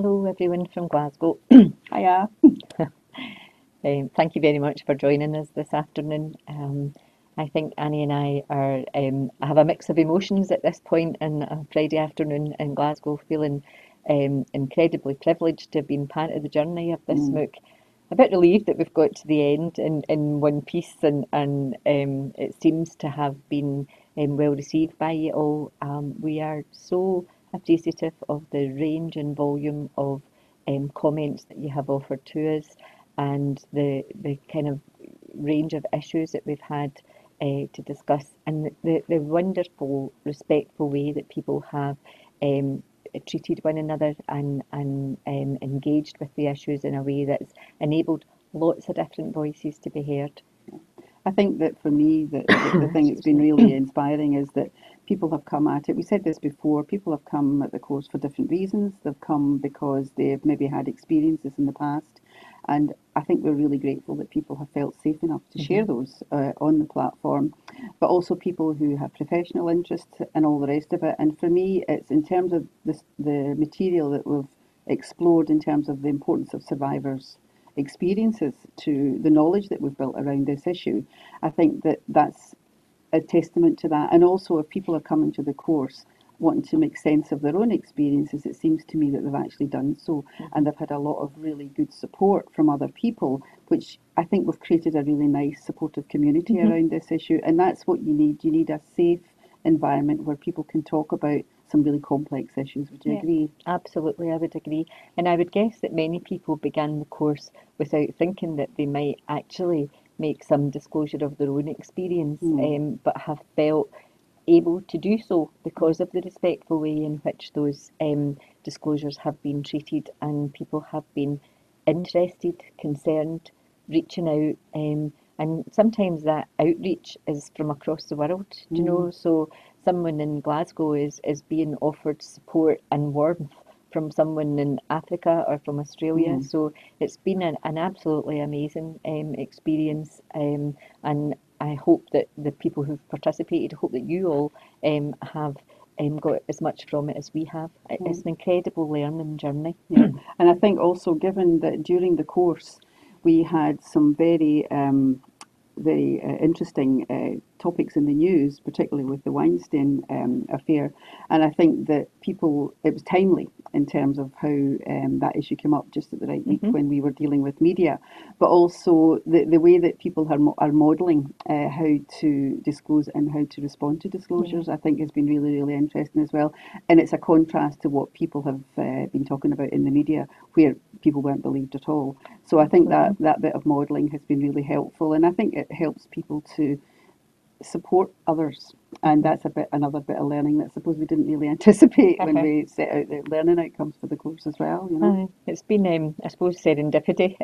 Hello, everyone from Glasgow. Hiya. Thank you very much for joining us this afternoon. I think Annie and I have a mix of emotions at this point in a Friday afternoon in Glasgow, feeling incredibly privileged to have been part of the journey of this Mm. MOOC. A bit relieved that we've got to the end in one piece, and it seems to have been well received by you all. We are so appreciative of the range and volume of comments that you have offered to us, and the kind of range of issues that we've had to discuss, and the wonderful, respectful way that people have um, treated one another and engaged with the issues in a way that's enabled lots of different voices to be heard. I think that for me, the thing that's Excuse been me. really inspiring is that people have come at it. We said this before, people have come at the course for different reasons. They've come because they've maybe had experiences in the past. And I think we're really grateful that people have felt safe enough to share Mhm. those on the platform, but also people who have professional interests and all the rest of it. And for me, it's in terms of the material that we've explored in terms of the importance of survivors' experiences to the knowledge that we've built around this issue. I think that that's a testament to that. And also, if people are coming to the course wanting to make sense of their own experiences, it seems to me that they've actually done so. And Mhm. they've had a lot of really good support from other people, which I think we've created a really nice, supportive community Mhm. around this issue. And that's what you need. You need a safe environment where people can talk about some really complex issues. Would you Yeah, agree? absolutely, I would agree. And I would guess that many people began the course without thinking that they might actually make some disclosure of their own experience, Hmm. but have felt able to do so because of the respectful way in which those disclosures have been treated, and people have been interested, concerned, reaching out, and sometimes that outreach is from across the world, do you Hmm. know? So someone in Glasgow is being offered support and warmth from someone in Africa or from Australia. Hmm. So it's been an absolutely amazing experience, and I hope that the people who've participated, I hope that you all have got as much from it as we have. It's an incredible learning journey. Yeah, and I think also given that during the course we had some very interesting topics in the news, particularly with the Weinstein affair. And I think that it was timely in terms of how that issue came up just at the right week Hmm. when we were dealing with media, but also the way that people are modelling how to disclose and how to respond to Yeah. disclosures, I think has been really, really interesting as well. And it's a contrast to what people have been talking about in the media, where people weren't believed at all. So I think that Absolutely. that bit of modelling has been really helpful, and I think it helps people to support others. And Hmm. that's another bit of learning that I suppose we didn't really anticipate when we set out the learning outcomes for the course as well. You know, It's been, I suppose, serendipity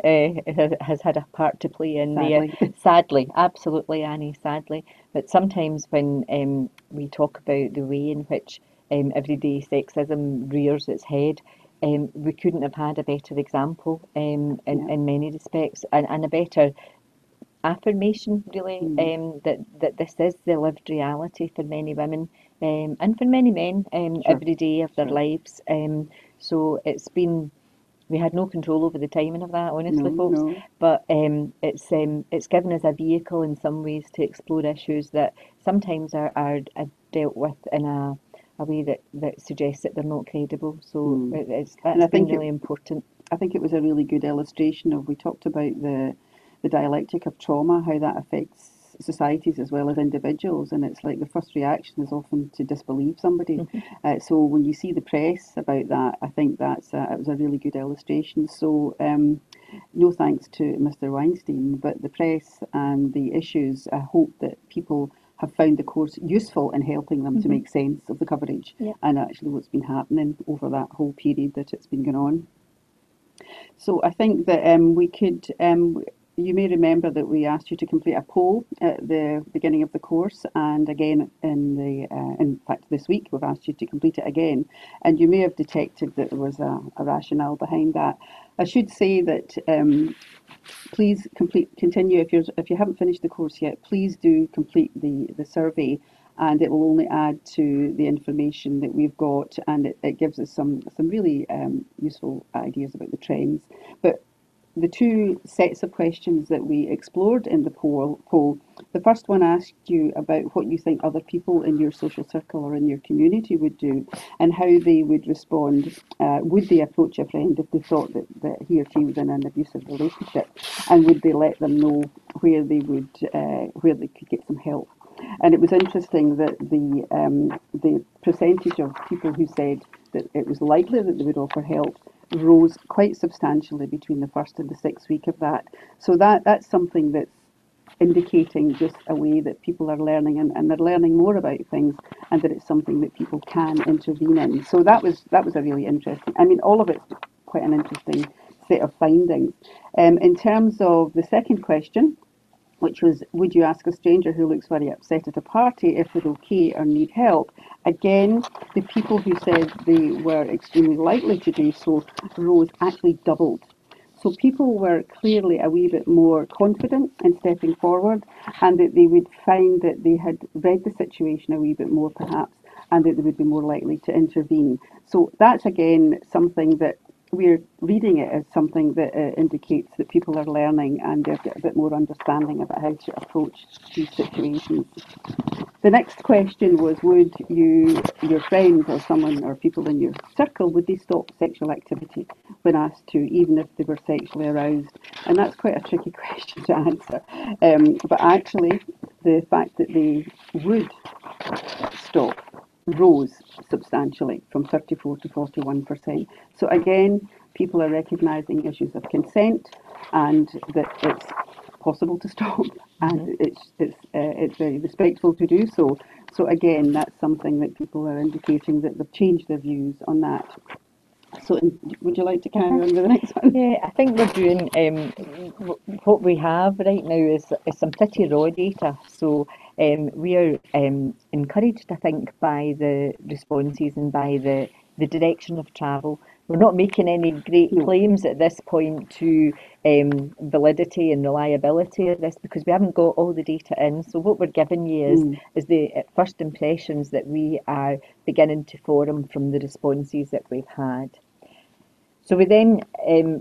has had a part to play in there. sadly. Sadly, absolutely, Annie, sadly. But sometimes when we talk about the way in which everyday sexism rears its head, we couldn't have had a better example Yeah. in many respects, and a better affirmation, really, Mm. that this is the lived reality for many women, and for many men, Sure. every day of their Sure. lives. So it's been, we had no control over the timing of that, honestly, No. folks. No. But it's given us a vehicle in some ways to explore issues that sometimes are dealt with in a way that suggests that they're not credible. So Mm. And that's been really important. I think it was a really good illustration of, we talked about the dialectic of trauma, how that affects societies as well as individuals, and it's like the first reaction is often to disbelieve somebody. Hmm. So when you see the press about that, I think it was a really good illustration. So no thanks to Mr. Weinstein, but the press and the issues, I hope that people have found the course useful in helping them to Hmm. make sense of the coverage Yeah. and actually what's been happening over that whole period that it's been going on. So I think that we could, you may remember that we asked you to complete a poll at the beginning of the course, and again in fact this week we've asked you to complete it again, and you may have detected that there was a rationale behind that. I should say that please continue if you haven't finished the course yet. Please do complete the survey, and it will only add to the information that we've got, and it gives us some really useful ideas about the trends. But the two sets of questions that we explored in the poll, the first one asked you about what you think other people in your social circle or in your community would do and how they would respond. Would they approach a friend if they thought that he or she was in an abusive relationship, and would they let them know where they could get some help? And it was interesting that the percentage of people who said that it was likely that they would offer help rose quite substantially between the first and the sixth week of that. So that's something that's indicating just a way that people are learning, and they're learning more about things, and that it's something that people can intervene in. So that was a really interesting. I mean, all of it's quite an interesting set of findings. In terms of the second question, which was, would you ask a stranger who looks very upset at a party if they're okay or need help? Again, the people who said they were extremely likely to do so rose actually doubled. So people were clearly a wee bit more confident in stepping forward, and that they would find that they had read the situation a wee bit more perhaps, and that they would be more likely to intervene. So that's again something that we're reading it as something that indicates that people are learning and they've got a bit more understanding about how to approach these situations. The next question was, would your friends or someone or people in your circle, would they stop sexual activity when asked to, even if they were sexually aroused? And that's quite a tricky question to answer. But actually, the fact that they would stop rose substantially from 34 to 41%. So again, people are recognising issues of consent and that it's possible to stop, and it's very respectful to do so. So again, that's something that people are indicating that they've changed their views on that. So would you like to carry on with the next one? Yeah, I think we're doing what we have right now is some pretty raw data. So we are encouraged, I think, by the responses and by the direction of travel. We're not making any great No. claims at this point to validity and reliability of this because we haven't got all the data in. So what we're giving you is the first impressions that we are beginning to form from the responses that we've had. So we then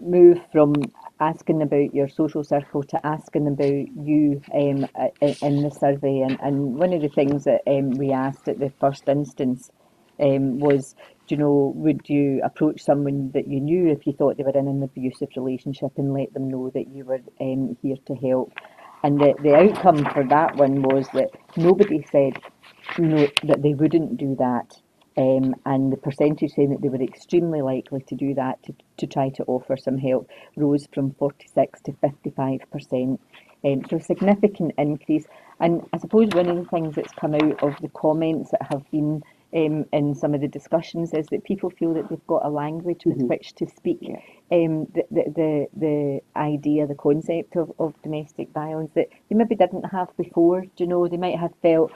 move from asking about your social circle to asking about you in the survey. And one of the things that we asked at the first instance was, would you approach someone that you knew if you thought they were in an abusive relationship and let them know that you were here to help? And the outcome for that one was that nobody said no, that they wouldn't do that. And the percentage saying that they were extremely likely to do that to try to offer some help rose from 46 to 55%. So a significant increase. And I suppose one of the things that's come out of the comments that have been in some of the discussions is that people feel that they've got a language with which to speak the idea, the concept of domestic violence that they maybe didn't have before. They might have felt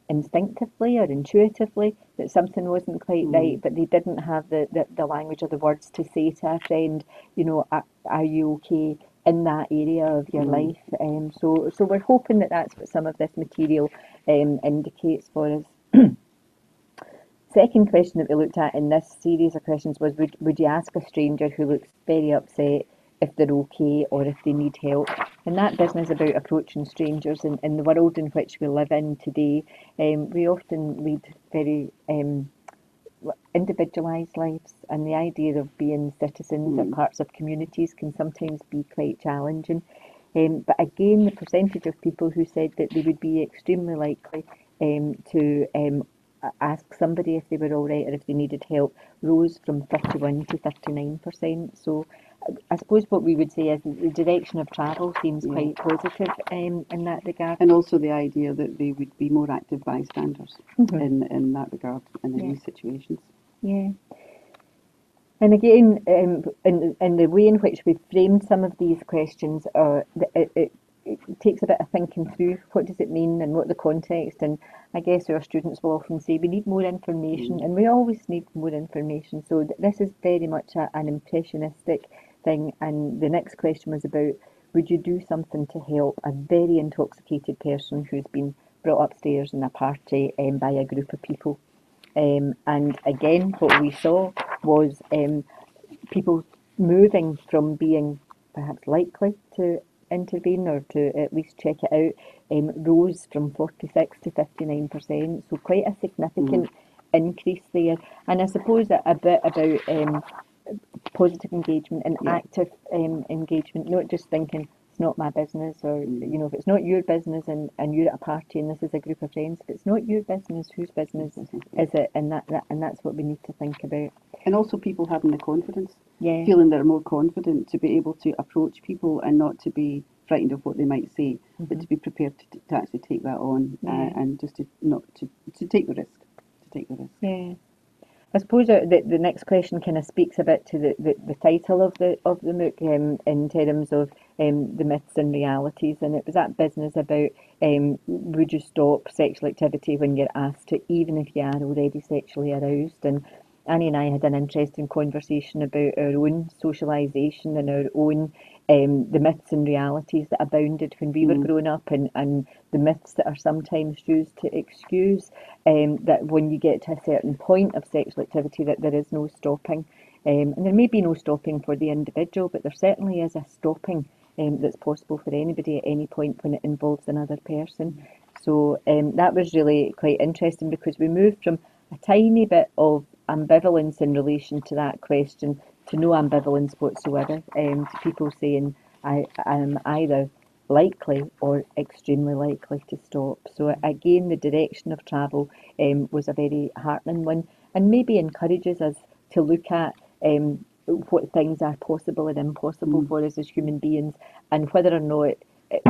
instinctively or intuitively that something wasn't quite right, but they didn't have the language or the words to say to a friend, are you okay in that area of your life? So we're hoping that that's what some of this material indicates for us. Second question that we looked at in this series of questions was, would you ask a stranger who looks very upset if they're okay or if they need help? And that business about approaching strangers in the world in which we live in today, we often lead very individualised lives, and the idea of being citizens or parts of communities can sometimes be quite challenging. But again, the percentage of people who said that they would be extremely likely to ask somebody if they were all right or if they needed help rose from 31 to 39%. So I suppose what we would say is the direction of travel seems quite positive in that regard. And also the idea that they would be more active bystanders in that regard and in these situations. Yeah. And again, in the way in which we've framed some of these questions, it takes a bit of thinking through what does it mean and what the context. And I guess our students will often say we need more information, and we always need more information. So this is very much an impressionistic thing. And the next question was about, would you do something to help a very intoxicated person who's been brought upstairs in a party by a group of people. And again, what we saw was people moving from being perhaps likely to intervene or to at least check it out rose from 46 to 59%, so quite a significant increase there. And I suppose a bit about positive engagement and active engagement, not just thinking it's not my business, or if it's not your business and you're at a party and this is a group of friends, if it's not your business, whose business is it? And that's what we need to think about. And also people having the confidence, Yeah. feeling they're more confident to be able to approach people and not to be frightened of what they might say, but to be prepared to actually take that on and just to not to take the risk. To take the risk. Yeah. I suppose the next question kind of speaks a bit to the title of the MOOC in terms of the myths and realities, and it was that business about would you stop sexual activity when you're asked to, even if you are already sexually aroused. And Annie and I had an interesting conversation about our own socialisation and our own the myths and realities that abounded when we were growing up, and the myths that are sometimes used to excuse that when you get to a certain point of sexual activity that there is no stopping. And there may be no stopping for the individual, but there certainly is a stopping that's possible for anybody at any point when it involves another person. So that was really quite interesting, because we moved from a tiny bit of ambivalence in relation to that question to no ambivalence whatsoever, to people saying I am either likely or extremely likely to stop. So again, the direction of travel was a very heartening one, and maybe encourages us to look at what things are possible and impossible for us as human beings, and whether or not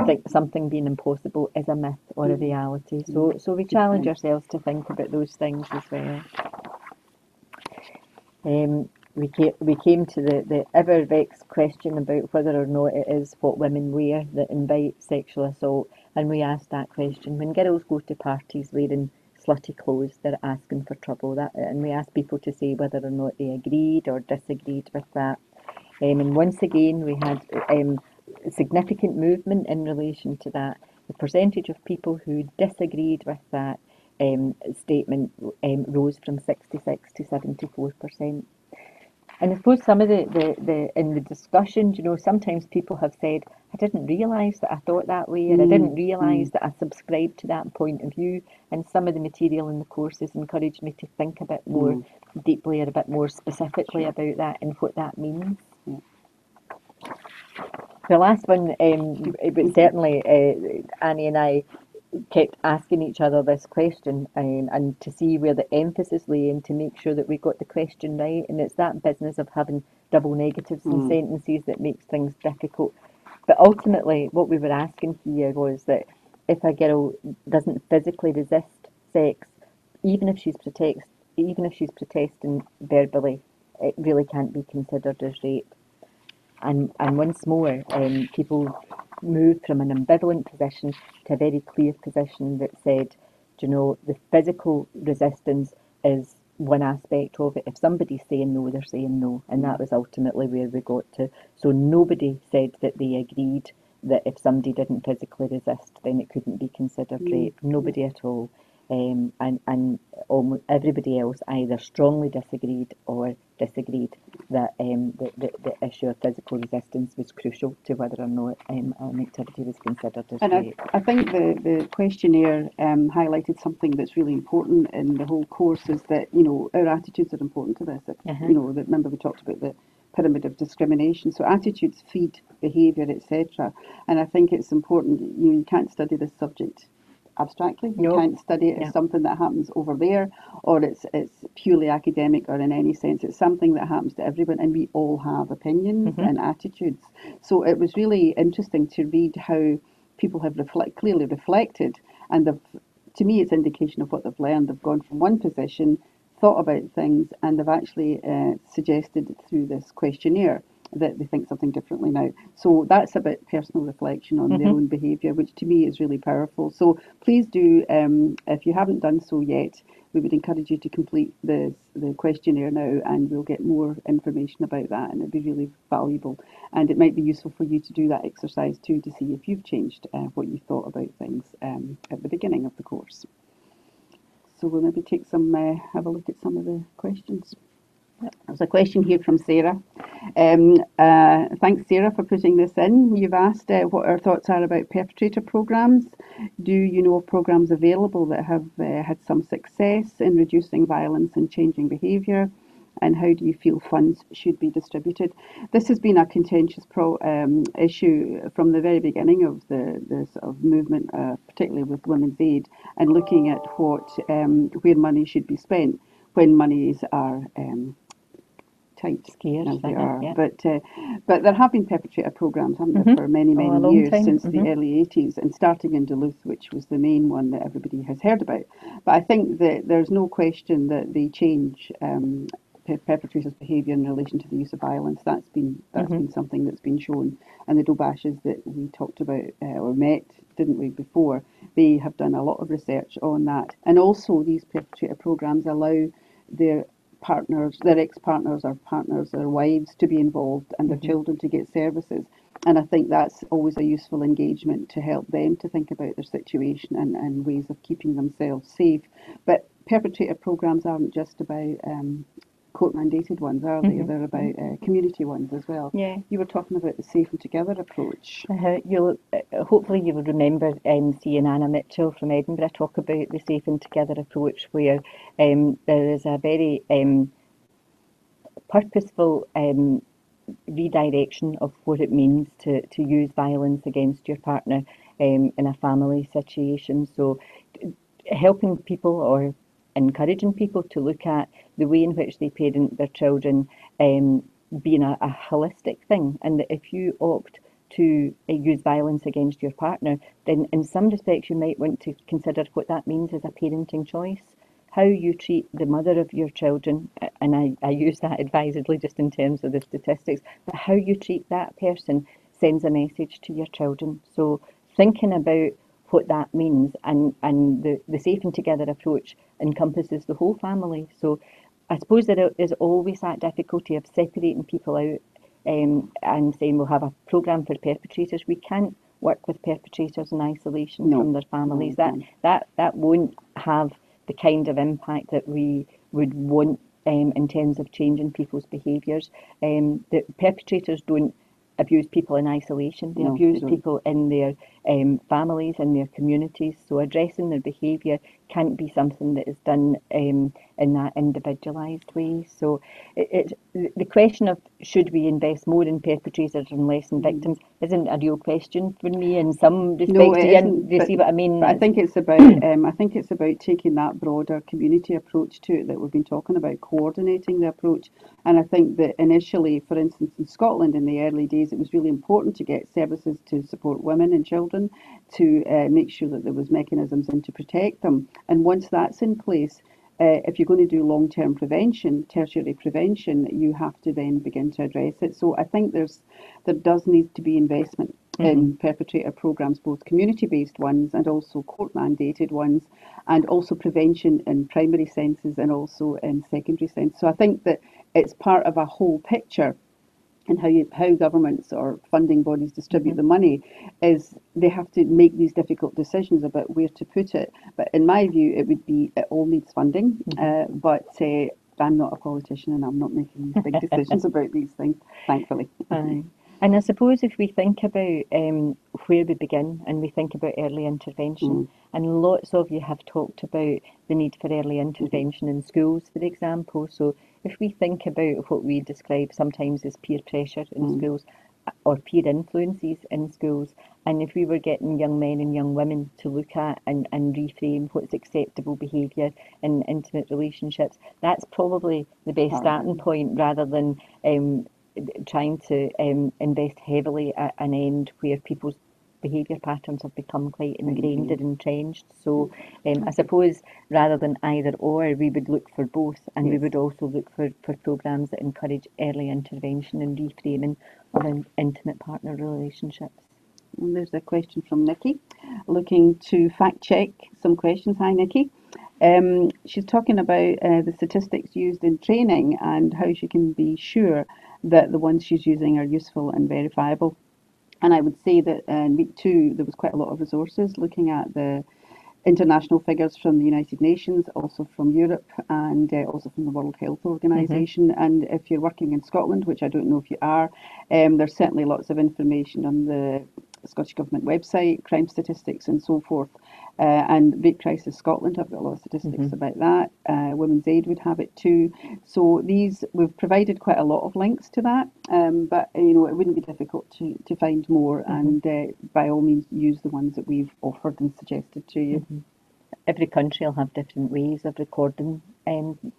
think something being impossible is a myth or a reality. So we challenge ourselves to think about those things as well. We came to the ever vexed question about whether or not it is what women wear that invite sexual assault, and we asked that question. When girls go to parties wearing slutty clothes, they're asking for trouble. And we asked people to say whether or not they agreed or disagreed with that. And once again, we had significant movement in relation to that. The percentage of people who disagreed with that statement rose from 66 to 74%. And I suppose some of the in the discussions, sometimes people have said, I didn't realise that I thought that way, or I didn't realise that I subscribed to that point of view. And some of the material in the courses encouraged me to think a bit more deeply or a bit more specifically about that and what that means. The last one, but certainly Annie and I kept asking each other this question, and to see where the emphasis lay, and to make sure that we got the question right. And it's that business of having double negatives in sentences that makes things difficult. But ultimately, what we were asking here was that if a girl doesn't physically resist sex, even if she's protesting verbally, it really can't be considered as rape. And once more, people moved from an ambivalent position to a very clear position that said, the physical resistance is one aspect of it. If somebody's saying no, they're saying no. And that was ultimately where we got to. So nobody said that they agreed that if somebody didn't physically resist, then it couldn't be considered rape. Nobody at all. And almost everybody else either strongly disagreed or disagreed that the issue of physical resistance was crucial to whether or not an activity was considered as rape. I think the questionnaire highlighted something that's really important in the whole course, is that our attitudes are important to this. Remember we talked about the pyramid of discrimination. So attitudes feed behaviour, etc. And I think it's important. You can't study this subject abstractly. You can't study it as something that happens over there, or it's purely academic, or in any sense. It's something that happens to everyone, and we all have opinions and attitudes. So it was really interesting to read how people have clearly reflected, and to me it's indication of what they've learned. They've gone from one position, thought about things, and they've actually suggested through this questionnaire that they think something differently now. So that's about personal reflection on their own behaviour, which to me is really powerful. So please do, if you haven't done so yet, we would encourage you to complete the questionnaire now, and we'll get more information about that, and it'd be really valuable. And it might be useful for you to do that exercise too, to see if you've changed what you thought about things at the beginning of the course. So we'll maybe take some, have a look at some of the questions. There's a question here from Sarah. Thanks, Sarah, for putting this in. You've asked what our thoughts are about perpetrator programmes. Do you know of programmes available that have had some success in reducing violence and changing behaviour? And how do you feel funds should be distributed? This has been a contentious issue from the very beginning of the sort of movement, particularly with Women's Aid, and looking at where money should be spent when monies are tight, Scarce, as they are. yeah. But there have been perpetrator programmes, haven't there, for many, many years, since the early 80s, and starting in Duluth, which was the main one that everybody has heard about. But I think that there's no question that they change perpetrators' behaviour in relation to the use of violence. That's been something that's been shown. And the Dobashes that we talked about or met, didn't we, before, they have done a lot of research on that. And also these perpetrator programmes allow their partners, their ex-partners or partners, their wives to be involved, and their children to get services. And I think that's always a useful engagement to help them to think about their situation and ways of keeping themselves safe. But perpetrator programmes aren't just about court-mandated ones, are they? They're about community ones as well. Yeah. You were talking about the Safe and Together approach. Hopefully you will remember seeing Anna Mitchell from Edinburgh talk about the Safe and Together approach, where there is a very purposeful redirection of what it means to use violence against your partner in a family situation. So helping people or encouraging people to look at the way in which they parent their children being a holistic thing, and that if you opt to use violence against your partner, then in some respects you might want to consider what that means as a parenting choice. How you treat the mother of your children, and I use that advisedly just in terms of the statistics, but how you treat that person sends a message to your children. So thinking about what that means, and the Safe and Together approach encompasses the whole family. So I suppose there is always that difficulty of separating people out and saying we'll have a programme for perpetrators. We can't work with perpetrators in isolation from their families. That won't have the kind of impact that we would want in terms of changing people's behaviours. The perpetrators don't abuse people in isolation. They abuse people in their families, in their communities. So addressing their behaviour can't be something that is done in that individualised way. So the question of should we invest more in perpetrators and less in victims isn't a real question for me in some respects. No, it isn't, do you see what I mean? But I think it's about taking that broader community approach to it that we've been talking about, coordinating the approach. And I think that initially, for instance, in Scotland in the early days, it was really important to get services to support women and children, to make sure that there was mechanisms in to protect them. And once that's in place, if you're going to do long-term prevention, tertiary prevention, you have to then begin to address it. So I think there does need to be investment in perpetrator programmes, both community-based ones and also court-mandated ones, and also prevention in primary senses and also in secondary sense. So I think that it's part of a whole picture. And how governments or funding bodies distribute the money is they have to make these difficult decisions about where to put it. But in my view, it all needs funding. But I'm not a politician and I'm not making these big decisions about these things, thankfully. And I suppose if we think about where we begin and we think about early intervention, and lots of you have talked about the need for early intervention in schools, for example. So if we think about what we describe sometimes as peer pressure in schools or peer influences in schools, and if we were getting young men and young women to look at and reframe what's acceptable behaviour in intimate relationships, that's probably the best starting point, rather than trying to invest heavily at an end where people's behaviour patterns have become quite ingrained Ingrained. and entrenched. So I suppose rather than either or, we would look for both, and we Yes. would also look for programmes that encourage early intervention and reframing of intimate partner relationships. And there's a question from Nikki, looking to fact check some questions. Hi, Nikki. She's talking about the statistics used in training and how she can be sure that the ones she's using are useful and verifiable. And I would say that in week two, there was quite a lot of resources looking at the international figures from the United Nations, also from Europe, and also from the World Health Organization. And if you're working in Scotland, which I don't know if you are, there's certainly lots of information on the Scottish Government website, crime statistics and so forth. And Rape Crisis Scotland have got a lot of statistics about that. Women's Aid would have it too. So these, we've provided quite a lot of links to that, but you know, it wouldn't be difficult to find more, and by all means use the ones that we've offered and suggested to you. Every country will have different ways of recording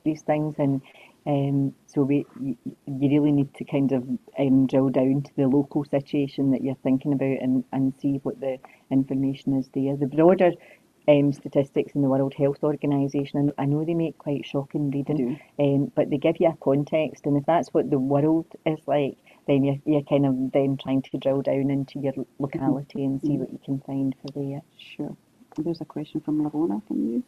these things, and so you really need to kind of drill down to the local situation that you're thinking about, and see what the information is there. The broader statistics in the World Health Organization, and I know they make quite shocking reading, but they give you a context, and if that's what the world is like, then you're kind of then trying to drill down into your locality and see what you can find for there. Sure. There's a question from Lavona. Can you?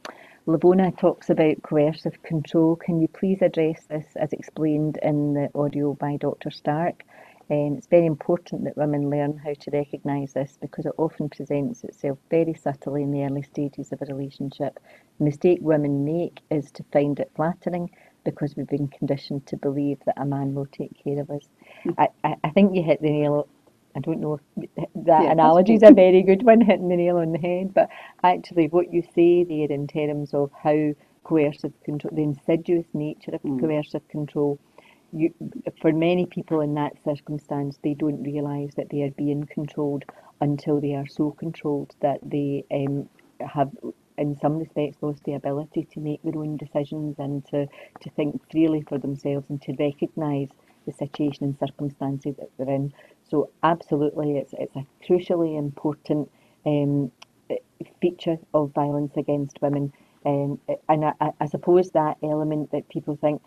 Lavona talks about coercive control. Can you please address this as explained in the audio by Dr. Stark? It's very important that women learn how to recognise this, because it often presents itself very subtly in the early stages of a relationship. The mistake women make is to find it flattering, because we've been conditioned to believe that a man will take care of us. I think you hit the nail. I don't know if that analogy is a very good one, hitting the nail on the head, but actually what you say there in terms of how coercive control, the insidious nature of coercive control, for many people in that circumstance, they don't realise that they are being controlled until they are so controlled that they have, in some respects, lost the ability to make their own decisions and to think freely for themselves and to recognise the situation and circumstances that they're in. So absolutely, it's a crucially important feature of violence against women. And I suppose that element that people think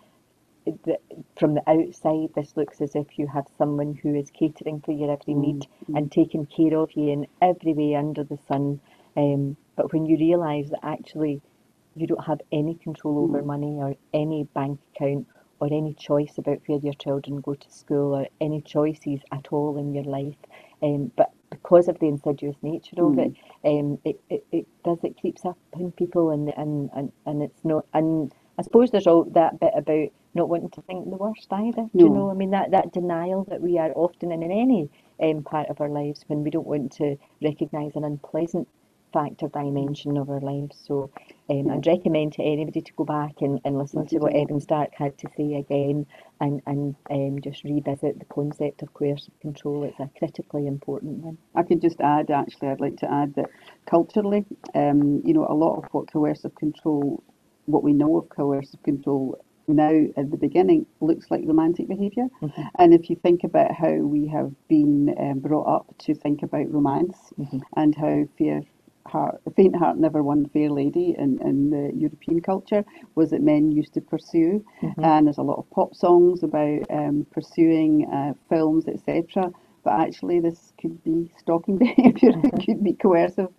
that from the outside, this looks as if you have someone who is catering for your every need and taking care of you in every way under the sun. But when you realise that actually you don't have any control over money or any bank account or any choice about where your children go to school or any choices at all in your life, but because of the insidious nature of it, it creeps up in people, and it's not. And I suppose there's all that bit about not wanting to think the worst either. Do you know? I mean, that denial that we are often in any part of our lives, when we don't want to recognise an unpleasant factor dimension of our lives. So I'd recommend to anybody to go back and listen to what Evan Stark had to say again, and just revisit the concept of coercive control. It's a critically important one. I could just add, actually, I'd like to add that culturally, you know, a lot of what we know of coercive control now at the beginning looks like romantic behaviour. And if you think about how we have been brought up to think about romance and how faint heart never won fair lady in the European culture was that men used to pursue, and there's a lot of pop songs about pursuing, films, etc. But actually, this could be stalking behaviour. It could be coercive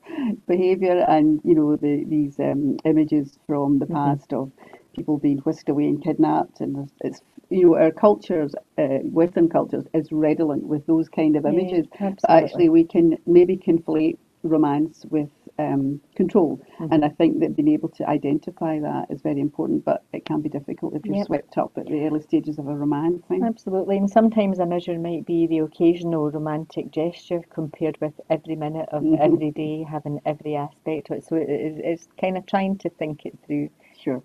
behaviour, and you know these images from the past of people being whisked away and kidnapped, and it's, you know, our cultures, Western cultures, is redolent with those kind of images. Yeah, but actually, we can maybe conflate romance with control, and I think that being able to identify that is very important, but it can be difficult if you're swept up at the early stages of a romance thing. Absolutely, and sometimes a measure might be the occasional romantic gesture compared with every minute of every day having every aspect of it. So it's kind of trying to think it through. Sure.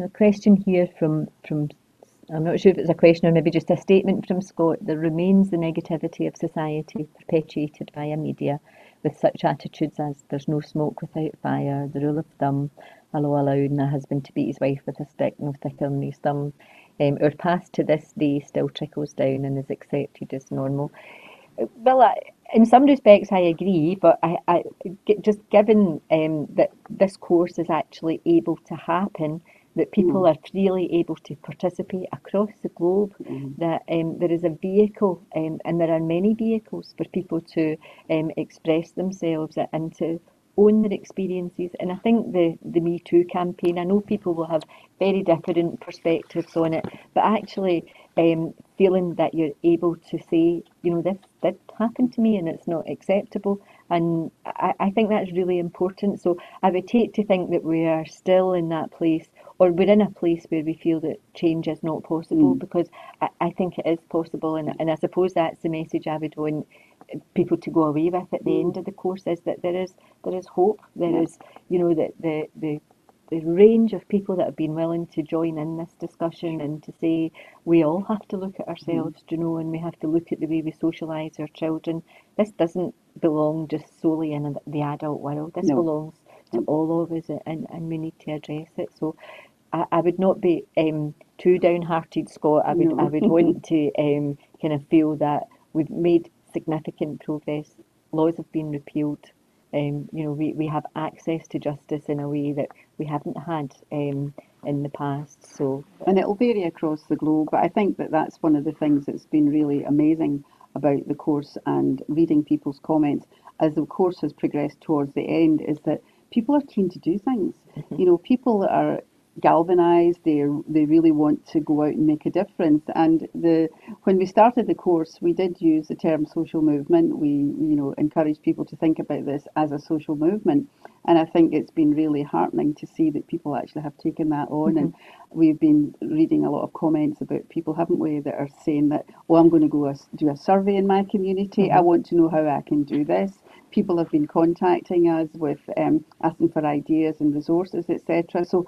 A question here from I'm not sure if it's a question or maybe just a statement from Scott. There remains the negativity of society perpetuated by a media with such attitudes as there's no smoke without fire, the rule of thumb, allow allowing a husband to beat his wife with a stick no thicker than his thumb. Our past to this day still trickles down and is accepted as normal. Well, in some respects, I agree, but just given that this course is actually able to happen, that people Mm, are freely able to participate across the globe, mm, that there is a vehicle, and there are many vehicles for people to express themselves and to own their experiences. And I think the Me Too campaign, I know people will have very different perspectives on it, but actually feeling that you're able to say, you know, this did happen to me and it's not acceptable. And I think that's really important. So I would hate to think that we are still in that place, or we're in a place where we feel that change is not possible, mm. because I think it is possible. And I suppose that's the message I would want people to go away with at the Mm, end of the course, is that there is hope. There yeah, is, you know, that the range of people that have been willing to join in this discussion sure. and to say we all have to look at Mm, ourselves, you know, and we have to look at the way we socialise our children. This doesn't belong just solely in the adult world. This no, belongs to no, all of us, and we need to address it. So I would not be too downhearted, Scott. I no. would want to kind of feel that we've made significant progress. Laws have been repealed. You know, we have access to justice in a way that we haven't had in the past. So, And it'll vary across the globe, but I think that that's one of the things that's been really amazing about the course and reading people's comments as the course has progressed towards the end is that people are keen to do things. mhm, You know, people are galvanized, they really want to go out and make a difference. And the when we started the course, we did use the term social movement. We, you know, encouraged people to think about this as a social movement. And I think it's been really heartening to see that people actually have taken that on. mhm, And we've been reading a lot of comments about people, haven't we, that are saying that, oh, I'm going to go do a survey in my community. I mhm, want to know how I can do this. People have been contacting us with asking for ideas and resources, etc. So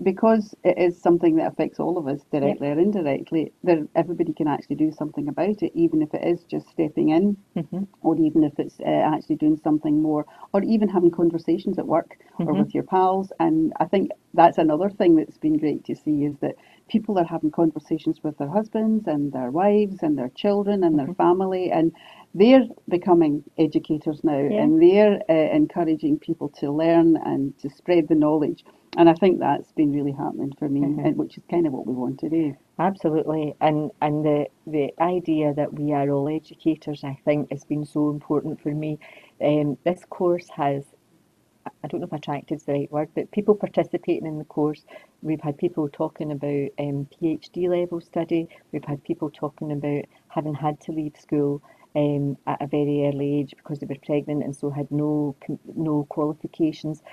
because it is something that affects all of us yep, directly or indirectly, everybody can actually do something about it, even if it is just stepping in, mhm, or even if it's actually doing something more, or even having conversations at work or mhm, with your pals. And I think that's another thing that's been great to see is that people are having conversations with their husbands and their wives and their children and their mhm, family, and they're becoming educators now, yeah, and they're encouraging people to learn and to spread the knowledge. And I think that's been really heartening for me, mhm. and which is kind of what we want to do. Absolutely, and the idea that we are all educators, I think, has been so important for me. This course has, I don't know if attractive is the right word, but people participating in the course. We've had people talking about PhD level study. We've had people talking about having had to leave school at a very early age because they were pregnant and so had no qualifications,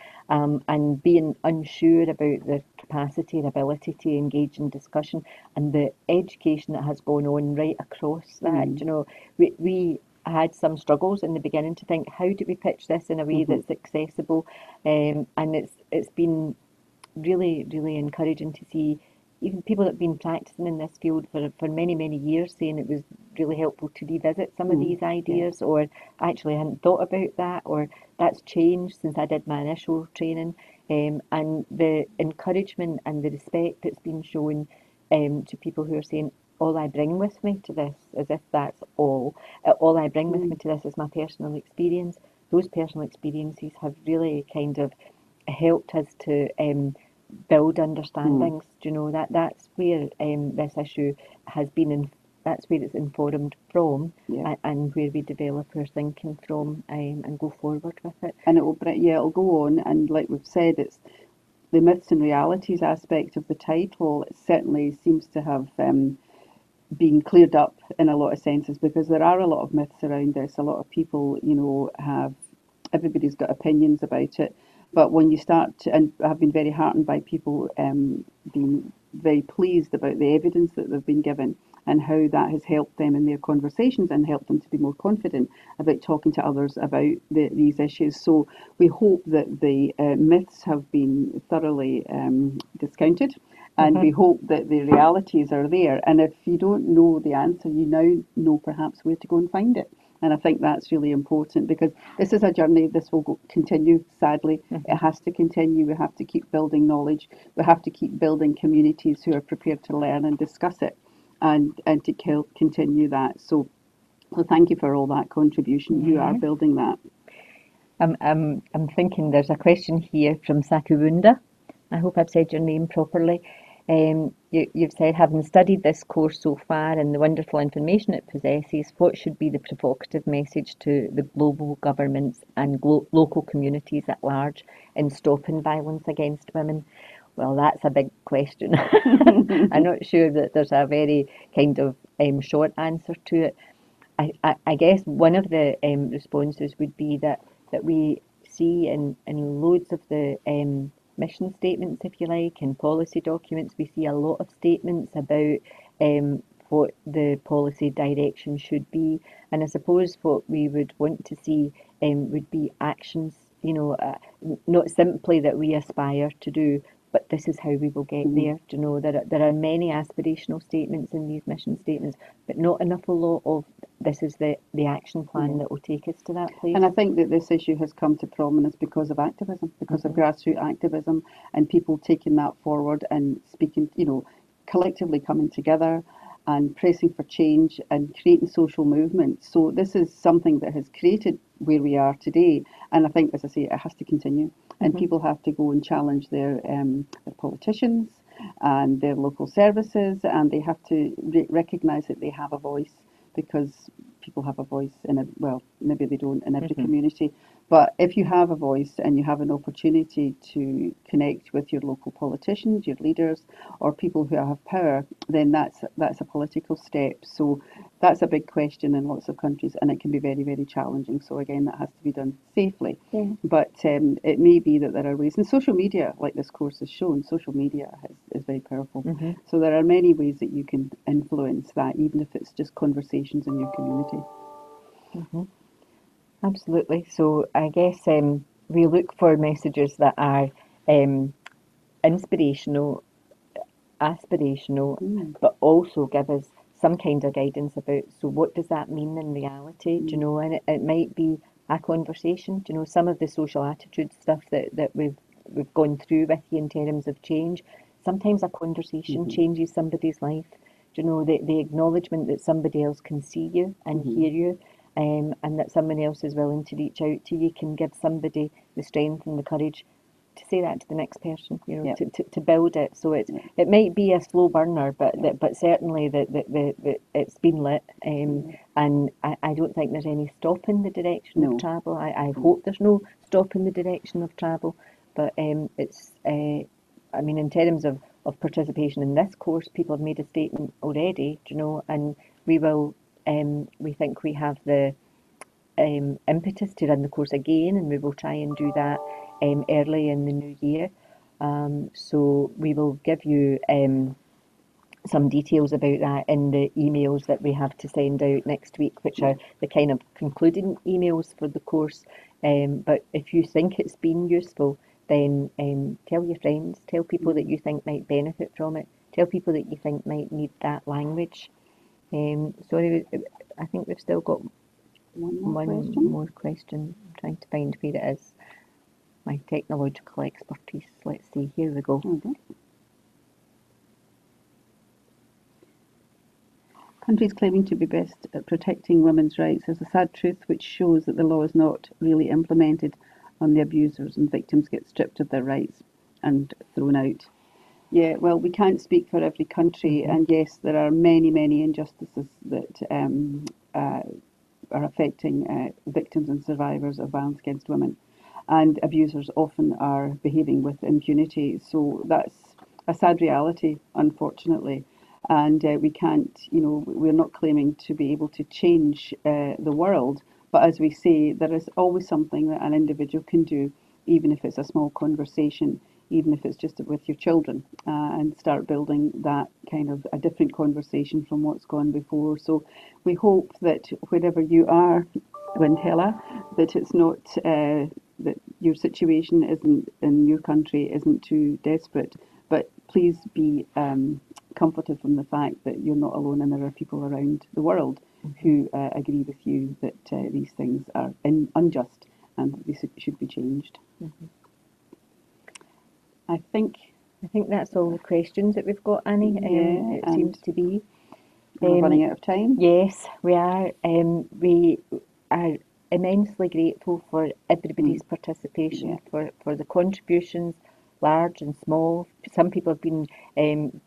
and being unsure about their capacity and ability to engage in discussion, and the education that has gone on right across that. Mm, You know, we had some struggles in the beginning to think, how do we pitch this in a way hmm that's accessible, and it's been really encouraging to see even people that have been practicing in this field for many years saying it was really helpful to revisit some of mm, these yeah. ideas, or actually I hadn't thought about that, or that's changed since I did my initial training, and the encouragement and the respect that's been shown to people who are saying, all I bring with me to this, as if that's all I bring with me Mm, to this is my personal experience. Those personal experiences have really kind of helped us to build mm, understandings. Do you know, that's where this issue has been in, that's where it's informed from, yeah. and where we develop our thinking from, and go forward with it. And it will, yeah, it'll go on. And like we've said, it's the myths and realities aspect of the title. It certainly seems to have been cleared up in a lot of senses because there are a lot of myths around this. A lot of people, you know, have everybody's got opinions about it. But when you start to, and I've been very heartened by people being very pleased about the evidence that they've been given and how that has helped them in their conversations and helped them to be more confident about talking to others about these issues. So we hope that the myths have been thoroughly discounted, and we Hmm. hope that the realities are there. And if you don't know the answer, you now know perhaps where to go and find it. And I think that's really important because this is a journey. This will continue, sadly. It Hmm. has to continue. We have to keep building knowledge. We have to keep building communities who are prepared to learn and discuss it and to continue that. So So thank you for all that contribution. You are Yeah. building that. I'm thinking there's a question here from Sakubunda. I hope I've said your name properly. You've said, having studied this course so far and the wonderful information it possesses, what should be the provocative message to the global governments and local communities at large in stopping violence against women? Well, that's a big question. I'm not sure that there's a very kind of short answer to it. I guess one of the responses would be that we see in loads of the mission statements, if you like, and policy documents, we see a lot of statements about what the policy direction should be. And I suppose what we would want to see would be actions, not simply that we aspire to do, but this is how we will get Mhm. there. Do you know, there are many aspirational statements in these mission statements, but not enough a lot of this is the action plan Yeah. that will take us to that place. And I think that this issue has come to prominence because of activism, because of grassroots activism, and people taking that forward and speaking, collectively coming together and pressing for change and creating social movements. So this is something that has created where we are today. And I think, as I say, it has to continue. And Mm-hmm. people have to go and challenge their politicians and their local services, and they have to recognise that they have a voice, because people have a voice in a, well, maybe they don't in every Mm-hmm. community, but if you have a voice and you have an opportunity to connect with your local politicians, your leaders, or people who have power, then that's a political step. So that's a big question in lots of countries, and it can be very, very challenging. So again, that has to be done safely. Yeah. But it may be that there are ways, and social media, like this course has shown, social media is very powerful. Mm-hmm. So there are many ways that you can influence that, even if it's just conversations in your community. Mm-hmm. Absolutely. So I guess we look for messages that are um, inspirational, aspirational, Mm, but also give us some kind of guidance about, so what does that mean in reality? Do you mm, know? And it might be a conversation. Do you know, some of the social attitude stuff that we've gone through with you in terms of change? Sometimes a conversation mhm, changes somebody's life. Do you know, the acknowledgement that somebody else can see you and mhm, hear you, and that someone else is willing to reach out to you, can give somebody the strength and the courage to say that to the next person, yep, to build it. So yep, it might be a slow burner, yep, but certainly the it's been lit, yeah. and I don't think there's any stopping the direction of No, travel. I no, hope there's no stopping the direction of travel, but it's I mean, in terms of participation in this course, people have made a statement already, do you know, and we will. We think we have the impetus to run the course again, and we will try and do that early in the new year. So we will give you some details about that in the emails that we have to send out next week, which are the kind of concluding emails for the course. But if you think it's been useful, then tell your friends, tell people that mhm. you think might benefit from it, tell people that you think might need that language. Sorry, I think we've still got One more one question. more question. I'm trying to find where it is. My technological expertise. Let's see. Here we go. There we go. Countries claiming to be best at protecting women's rights is a sad truth which shows that the law is not really implemented on the abusers, and victims get stripped of their rights and thrown out. Yeah, well, we can't speak for every country, Hmm. and yes, there are many, many injustices that uh, are affecting victims and survivors of violence against women. And abusers often are behaving with impunity. So that's a sad reality, unfortunately. And we can't, we're not claiming to be able to change the world. But as we say, there is always something that an individual can do, even if it's a small conversation, even if it's just with your children, and start building that kind of a different conversation from what's gone before. So we hope that wherever you are, Wendella, that it's not that your situation isn't in your country isn't too desperate, but please be comforted from the fact that you're not alone, and there are people around the world Hmm. who agree with you that these things are unjust and that they should be changed. Hmm. I think, I think that's all the questions that we've got, Annie. yeah, It and seems to be. And we're Um, running out of time. yes, we are. We are immensely grateful for Mm, everybody's participation, yeah, for the contributions, large and small. Some people have been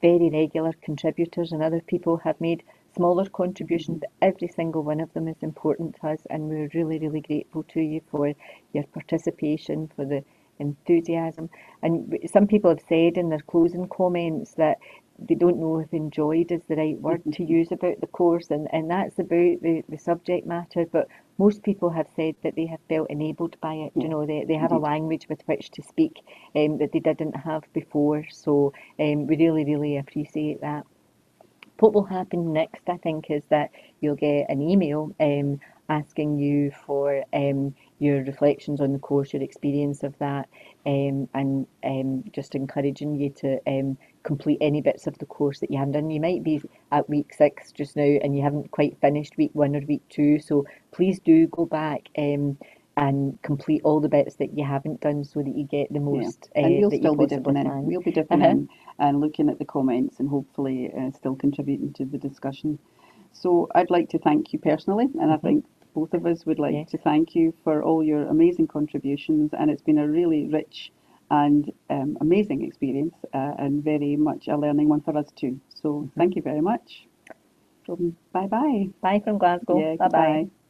very regular contributors, and other people have made smaller contributions, hmm, but every single one of them is important to us, and we're really, really grateful to you for your participation, for the enthusiasm. And some people have said in their closing comments that they don't know if enjoyed is the right word to use about the course, and that's about the subject matter. But most people have said that they have felt enabled by it. You yeah, know, they have a indeed. language with which to speak that they didn't have before. So we really, really appreciate that. What will happen next, I think, is that you'll get an email asking you for your reflections on the course, your experience of that, and just encouraging you to complete any bits of the course that you haven't done. You might be at week 6 just now and you haven't quite finished week 1 or week 2, so please do go back and complete all the bits that you haven't done so that you get the Yeah, most and we'll that you still be possibly dipping in. can. We'll be dipping Uh-huh. in and looking at the comments and hopefully still contributing to the discussion. So I'd like to thank you personally, and I Hmm. think both of us would like Yes. to thank you for all your amazing contributions. And it's been a really rich and amazing experience, and very much a learning one for us too. So Hmm. thank you very much. So bye bye. Bye from Glasgow. Yeah, Bye bye. goodbye.